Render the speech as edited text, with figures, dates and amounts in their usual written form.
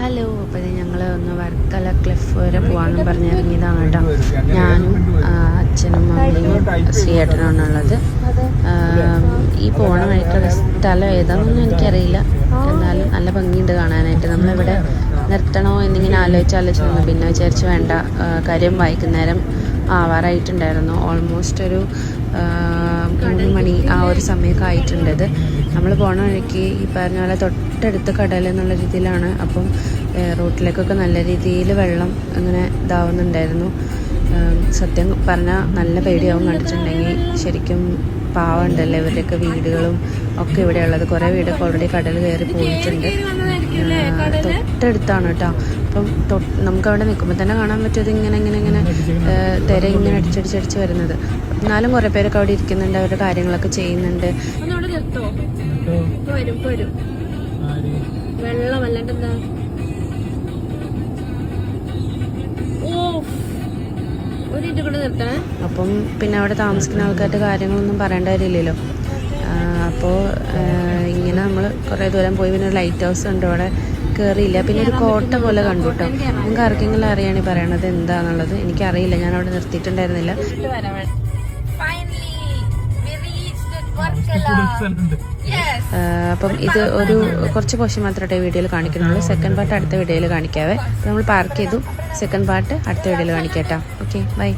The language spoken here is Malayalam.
ഹലോ, അപ്പോൾ ഞങ്ങൾ ഒന്ന് വർക്കല ക്ലിഫ് വരെ പോകാമെന്ന് പറഞ്ഞിറങ്ങിയതാണ് കേട്ടോ. ഞാനും അച്ഛനും അമ്മയും ശ്രീയേട്ടനാണുള്ളത്. ഈ പോണ വഴിക്കുള്ള സ്ഥലം ഏതാണെന്നൊന്നും എനിക്കറിയില്ല, എന്നാലും നല്ല ഭംഗിയുണ്ട് കാണാനായിട്ട്. നമ്മളിവിടെ നിർത്തണോ എന്നിങ്ങനെ ആലോചിച്ച് നിന്ന് പിന്നെ വിചാരിച്ച് വേണ്ട. കാര്യം വൈകുന്നേരം ആവാറായിട്ടുണ്ടായിരുന്നു. ഓൾമോസ്റ്റ് ഒരു 3 മണി ആ ഒരു സമയമൊക്കെ ആയിട്ടുണ്ടത്. നമ്മൾ പോണ വഴിക്ക് ഈ പറഞ്ഞ പോലെ തൊട്ടടുത്ത് കടൽ എന്നുള്ള രീതിയിലാണ്. അപ്പം റോട്ടിലേക്കൊക്കെ നല്ല രീതിയിൽ വെള്ളം അങ്ങനെ ഇതാവുന്നുണ്ടായിരുന്നു. സത്യം പറഞ്ഞാൽ നല്ല പേടിയാവും കണ്ടിട്ടുണ്ടെങ്കിൽ. ശരിക്കും പാവമുണ്ടല്ലോ ഇവരുടെയൊക്കെ വീടുകളും ഒക്കെ ഇവിടെ ഉള്ളത്. കുറേ വീടൊക്കെ ഓൾറെഡി കടൽ കയറി പോയിട്ടുണ്ട്. തൊട്ടടുത്താണ് കേട്ടോ. അപ്പം നമുക്കവിടെ നിൽക്കുമ്പോൾ തന്നെ കാണാൻ പറ്റും ഇങ്ങനെ തിര ഇങ്ങനെ അടിച്ചടിച്ചടിച്ച് വരുന്നത്. എന്നാലും കുറേ പേരൊക്കെ അവിടെ ഇരിക്കുന്നുണ്ട്, അവരുടെ കാര്യങ്ങളൊക്കെ ചെയ്യുന്നുണ്ട്. അപ്പം പിന്നെ അവിടെ താമസിക്കുന്ന ആൾക്കാരുടെ കാര്യങ്ങളൊന്നും പറയേണ്ട കാര്യമില്ലല്ലോ. അപ്പോൾ ഇങ്ങനെ നമ്മൾ കുറേ ദൂരം പോയി. പിന്നെ ഒരു ലൈറ്റ് ഹൗസ് ഉണ്ട്, അവിടെ കയറിയില്ല. പിന്നെ ഒരു കോട്ട പോലെ കണ്ടു കേട്ടോ. നിങ്ങൾക്ക് ആർക്കെങ്കിലും അറിയാണെങ്കിൽ പറയണത് എന്താണെന്നുള്ളത്. എനിക്കറിയില്ല, ഞാൻ അവിടെ നിർത്തിയിട്ടുണ്ടായിരുന്നില്ല. അപ്പം ഇത് ഒരു കുറച്ച് പോർഷൻ മാത്രമേ വീഡിയോയിൽ കാണിക്കുന്നുള്ളൂ. സെക്കൻഡ് പാർട്ട് അടുത്ത വീഡിയോയിൽ കാണിക്കാവേ. നമ്മൾ പാർക്ക് ചെയ്തു. സെക്കൻഡ് പാർട്ട് അടുത്ത വീഡിയോയിൽ കാണിക്കാം കേട്ടോ. Okay, by.